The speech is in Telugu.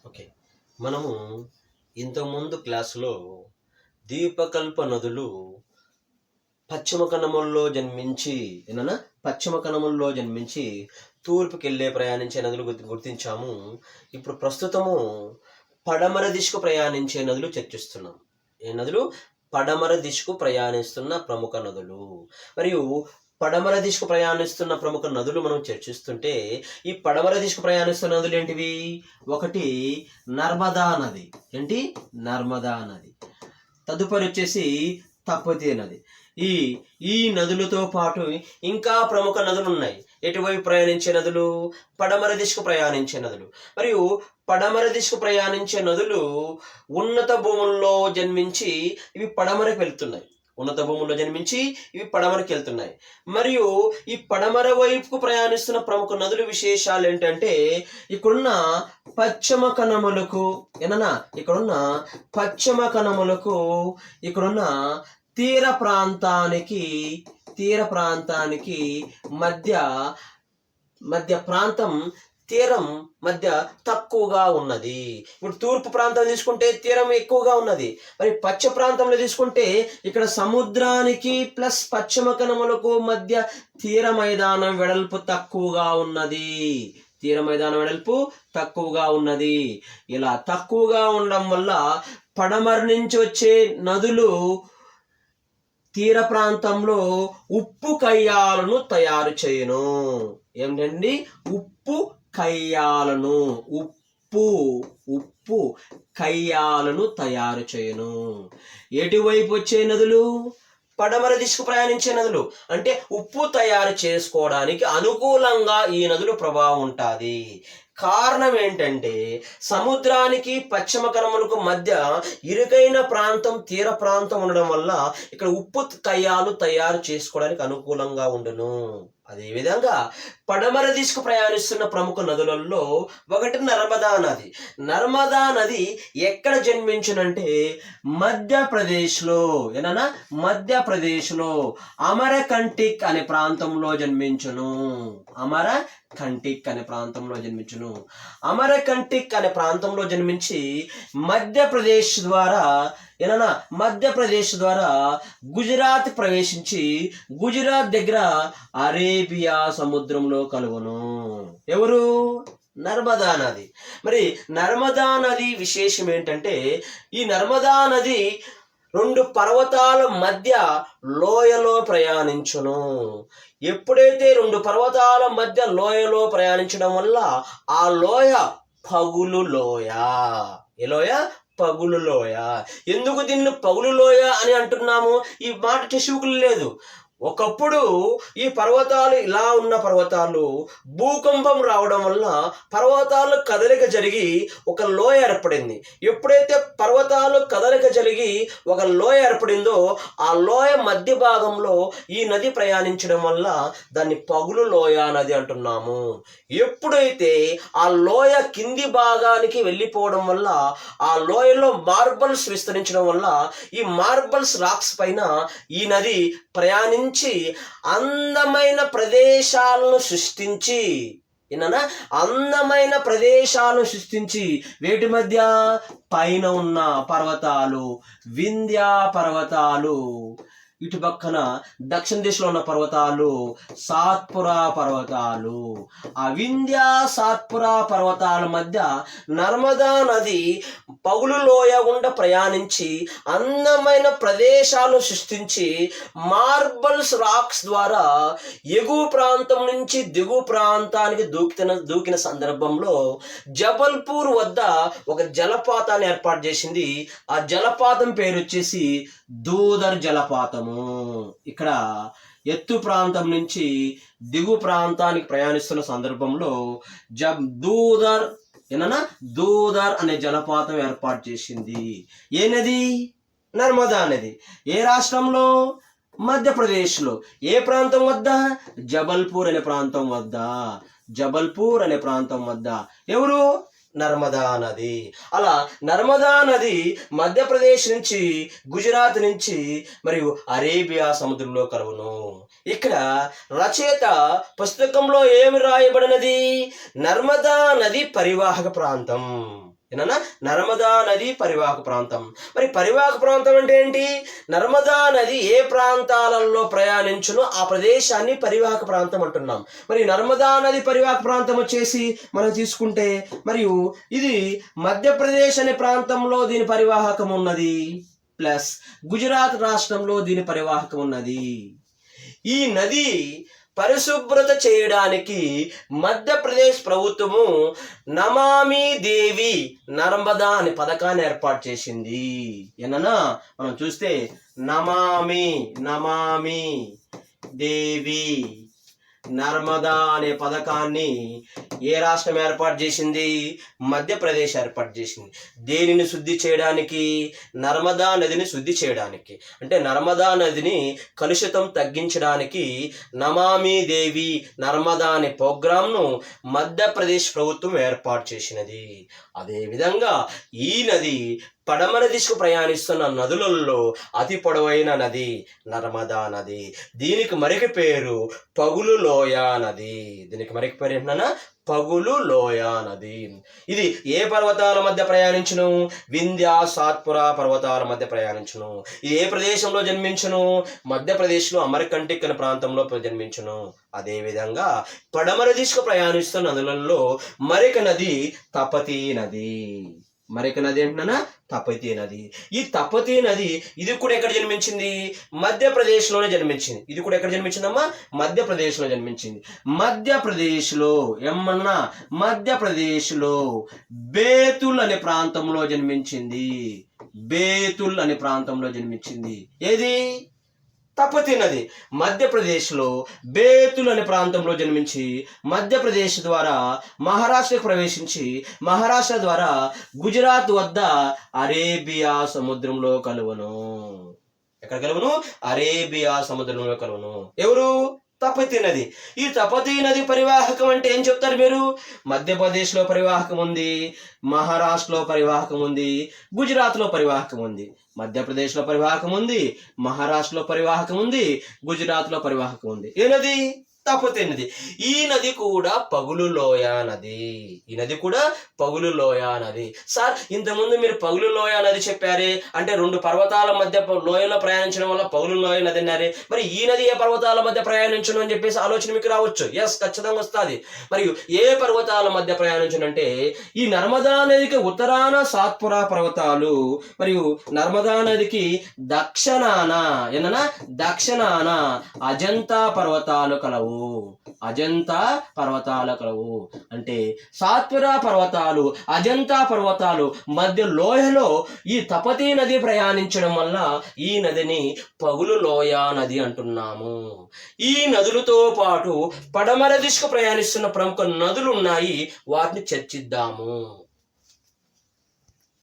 ఓకే. మనము ఇంతకుముందు క్లాసులో ద్వీపకల్ప నదులు పశ్చిమ కనుమల్లో జన్మించి ఏనన్నా పశ్చిమ కనుమల్లో జన్మించి తూర్పుకెళ్ళే ప్రయాణించే నదులు గుర్తించాము. ఇప్పుడు ప్రస్తుతము పడమర దిశకు ప్రయాణించే నదులు చర్చిస్తున్నాం. ఏ నదులు? పడమర దిశకు ప్రయాణిస్తున్న ప్రముఖ నదులు. మరియు పడమర దిశకు ప్రయాణిస్తున్న ప్రముఖ నదులు మనం చర్చిస్తుంటే, ఈ పడమర దిశకు ప్రయాణిస్తున్న నదులు ఏంటివి? ఒకటి నర్మదా నది. ఏంటి? నర్మదా నది. తదుపరి వచ్చేసి తపతీ నది. ఈ ఈ నదులతో పాటు ఇంకా ప్రముఖ నదులు ఉన్నాయి. ఎటువైపు ప్రయాణించే నదులు? పడమర దిశకు ప్రయాణించే నదులు. మరియు పడమర దిశకు ప్రయాణించే నదులు ఉన్నత భూముల్లో జన్మించి ఇవి పడమరకు వెళ్తున్నాయి. ఉన్నత భూముల్లో జన్మించి ఇవి పడమరకు వెళ్తున్నాయి. మరియు ఈ పడమర వైపుకు ప్రయాణిస్తున్న ప్రముఖ నదుల విశేషాలు ఏంటంటే, ఇక్కడున్న పశ్చిమ కనుమలకు ఇక్కడున్న పశ్చిమ కనుమలకు ఇక్కడున్న తీర ప్రాంతానికి మధ్య ప్రాంతం తీరం మధ్య తక్కువగా ఉన్నది. ఇప్పుడు తూర్పు ప్రాంతం తీసుకుంటే తీరం ఎక్కువగా ఉన్నది. మరి పశ్చిమ ప్రాంతంలో తీసుకుంటే ఇక్కడ సముద్రానికి ప్లస్ పశ్చిమ కనుమలకు మధ్య తీర మైదానం వెడల్పు తక్కువగా ఉన్నది. ఇలా తక్కువగా ఉండడం వల్ల పడమర నుంచి వచ్చే నదులు తీర ప్రాంతంలో ఉప్పు కయ్యాలను తయారు చేయను. ఏమిటండి? ఉప్పు కయ్యాలను తయారు చేయను. ఎటువైపు వచ్చే నదులు? పడమర దిశకు ప్రయాణించే నదులు. అంటే ఉప్పు తయారు చేసుకోవడానికి అనుకూలంగా ఈ నదుల ప్రభావం ఉంటుంది. కారణం ఏంటంటే, సముద్రానికి పశ్చిమ కనుమలకు మధ్య ఇరుకైన ప్రాంతం తీర ప్రాంతం ఉండడం వల్ల ఇక్కడ ఉప్పు కయ్యాలు తయారు చేసుకోవడానికి అనుకూలంగా ఉండును. అదేవిధంగా పడమర దిశకు ప్రయాణిస్తున్న ప్రముఖ నదులలో ఒకటి నర్మదా నది. నర్మదా నది ఎక్కడ జన్మించునంటే మధ్యప్రదేశ్లో అమరకంటిక్ అనే ప్రాంతంలో జన్మించును. అమరకంటిక్ అనే ప్రాంతంలో జన్మించి మధ్యప్రదేశ్ ద్వారా గుజరాత్ ప్రవేశించి గుజరాత్ దగ్గర అరేబియా సముద్రంలో కలుగును. ఎవరు? నర్మదా నది. మరి నర్మదా నది విశేషం ఏంటంటే, ఈ నర్మదా నది రెండు పర్వతాల మధ్య లోయలో ప్రయాణించును. ఎప్పుడైతే రెండు పర్వతాల మధ్య లోయలో ప్రయాణించడం వల్ల ఆ లోయ పగులు లోయ. ఏ లోయ? పగులు లోయ. ఎందుకు దీన్ని పగులు లోయ అని అంటున్నాము? ఈ మాట టెక్స్టుబుక్లో లేదు. ఒకప్పుడు ఈ పర్వతాలు ఇలా ఉన్న పర్వతాలు భూకంపం రావడం వల్ల పర్వతాలు కదలిక జరిగి ఒక లోయ ఏర్పడింది. ఎప్పుడైతే పర్వతాలు కదలిక జరిగి ఒక లోయ ఏర్పడిందో ఆ లోయ మధ్య భాగంలో ఈ నది ప్రయాణించడం వల్ల దాన్ని పగులు లోయ నది అంటున్నాము. ఎప్పుడైతే ఆ లోయ కింది భాగానికి వెళ్ళిపోవడం వల్ల ఆ లోయలో మార్బల్స్ విస్తరించడం వల్ల ఈ మార్బల్స్ రాక్స్ పైన ఈ నది ప్రయాణించి అందమైన ప్రదేశాలను సృష్టించి వేటి మధ్య? పైన ఉన్న పర్వతాలు, వింధ్య పర్వతాలు, ఇటు పక్కన దక్షిణ దిశలో ఉన్న పర్వతాలు సాత్పురా పర్వతాలు. ఆ వింధ్య సాత్పురా పర్వతాల మధ్య నర్మదా నది పగులు లోయ గుండా ప్రయాణించి అందమైన ప్రదేశాలు సృష్టించి మార్బల్స్ రాక్స్ ద్వారా ఎగువ ప్రాంతం నుంచి దిగువ ప్రాంతానికి దూకిన సందర్భంలో జబల్పూర్ వద్ద ఒక జలపాతాన్ని ఏర్పాటు చేసింది. ఆ జలపాతం పేరు వచ్చేసి దూదర్ జలపాతము. ఇక్కడ ఎత్తు ప్రాంతం నుంచి దిగు ప్రాంతానికి ప్రయాణిస్తున్న సందర్భంలో దూదర్ అనే జలపాతం ఏర్పాటు చేసింది. ఏ నది? నర్మదా నది. ఏ రాష్ట్రంలో? మధ్యప్రదేశ్లో. ఏ ప్రాంతం వద్ద? జబల్పూర్ అనే ప్రాంతం వద్ద. ఎవరు? నర్మదా నది. అలా నర్మదా నది మధ్యప్రదేశ్ నుంచి గుజరాత్ నుంచి మరియు అరేబియా సముద్రంలో కలుగును. ఇక్కడ రచయిత పుస్తకంలో ఏమి రాయబడినది? నర్మదా నది పరివాహక ప్రాంతం. ఏనా నర్మదా నది పరివాహక ప్రాంతం. మరి పరివాహక ప్రాంతం అంటే ఏంటి? నర్మదా నది ఏ ప్రాంతాలలో ప్రయాణించునో ఆ ప్రదేశాన్ని పరివాహక ప్రాంతం అంటున్నాం. మరి నర్మదా నది పరివాహక ప్రాంతం వచ్చేసి మనం తీసుకుంటే మరియు ఇది మధ్యప్రదేశ్ అనే ప్రాంతంలో దీని పరివాహకం ఉన్నది, ప్లస్ గుజరాత్ రాష్ట్రంలో దీని పరివాహకం ఉన్నది. ఈ నది పరిశుభ్రత చేయడానికి మధ్యప్రదేశ్ ప్రభుత్వము నమామి దేవి నర్మదా అనే పథకాన్ని ఏర్పాటు చేసింది. ఏనన్నా మనం చూస్తే నమామి దేవి నర్మదా అనే పథకాన్ని ఏ రాష్ట్రం ఏర్పాటు చేసింది? మధ్యప్రదేశ్ ఏర్పాటు చేసింది. దేనిని శుద్ధి చేయడానికి? నర్మదా నదిని శుద్ధి చేయడానికి, అంటే నర్మదా నదిని కలుషితం తగ్గించడానికి నమామి దేవి నర్మదా అనే ప్రోగ్రాంను మధ్యప్రదేశ్ ప్రభుత్వం ఏర్పాటు చేసినది. అదేవిధంగా ఈ నది పడమర దిశకు ప్రయాణిస్తున్న నదులలో అతి పొడవైన నది నర్మదా నది. దీనికి మరొక పేరు పగులు లోయ నది. దీనికి మరొక పేరు ఏంటన్నా? పగులు లోయ నది. ఇది ఏ పర్వతాల మధ్య ప్రయాణించును? వింధ్య సాత్పురా పర్వతాల మధ్య ప్రయాణించును. ఇది ఏ ప్రదేశంలో జన్మించును? మధ్యప్రదేశ్లో అమర్కంటిక్ అనే ప్రాంతంలో జన్మించును. అదేవిధంగా పడమర దిశకు ప్రయాణిస్తున్న నదులలో మరొక నది తపతీ నది. మరొక నది ఏంటన్నా? తపతీ నది. ఈ తపతీ నది ఇది కూడా ఎక్కడ జన్మించింది? మధ్యప్రదేశ్లోనే జన్మించింది. ఇది కూడా ఎక్కడ జన్మించిందమ్మా? మధ్యప్రదేశ్లో జన్మించింది. మధ్యప్రదేశ్లో ఏమన్నా? మధ్యప్రదేశ్లో బేతుల్ అనే ప్రాంతంలో జన్మించింది. బేతుల్ అనే ప్రాంతంలో జన్మించింది. ఏది? తపతీ నది మధ్యప్రదేశ్లో బేతుల్ అనే ప్రాంతంలో జన్మించి మధ్యప్రదేశ్ ద్వారా మహారాష్ట్రకు ప్రవేశించి మహారాష్ట్ర ద్వారా గుజరాత్ వద్ద అరేబియా సముద్రంలో కలువను. ఎక్కడ కలువను? అరేబియా సముద్రంలో కలువను. ఎవరు? తపతీ నది. ఈ తపతీ నది పరివాహకం అంటే ఏం చెప్తారు మీరు? మధ్యప్రదేశ్లో పరివాహకం ఉంది, మహారాష్ట్రలో పరివాహకం ఉంది, గుజరాత్లో పరివాహకం ఉంది. మధ్యప్రదేశ్లో పరివాహకం ఉంది, మహారాష్ట్రలో పరివాహకం ఉంది, గుజరాత్లో పరివాహకం ఉంది. ఏ నది? తపతీ నది. ఈ నది కూడా పగులు లోయ నది. ఈ నది కూడా పగులు లోయ నది. సార్ ఇంతకుముందు మీరు పగులు లోయ నది చెప్పారే, అంటే రెండు పర్వతాల మధ్య లోయలో ప్రయాణించడం వల్ల పగులు లోయ నది అన్నారే, మరి ఈ నది ఏ పర్వతాల మధ్య ప్రయాణించను అని చెప్పేసి ఆలోచన మీకు రావచ్చు. ఎస్, ఖచ్చితంగా వస్తుంది. మరియు ఏ పర్వతాల మధ్య ప్రయాణించనంటే ఈ నర్మదా నదికి ఉత్తరాన సాత్పురా పర్వతాలు మరియు నర్మదా నదికి దక్షిణాన అజంతా పర్వతాలు కలవు. అజంతా పర్వతాలు కలవు. అంటే సాత్పురా పర్వతాలు, అజంతా పర్వతాలు మధ్య లోయలో ఈ తపతీ నది ప్రయాణించడం వల్ల ఈ నదిని పగులు లోయ నది అంటున్నాము. ఈ నదులతో పాటు పడమర దిశకు ప్రయాణిస్తున్న ప్రముఖ నదులు ఉన్నాయి, వాటిని చర్చిద్దాము.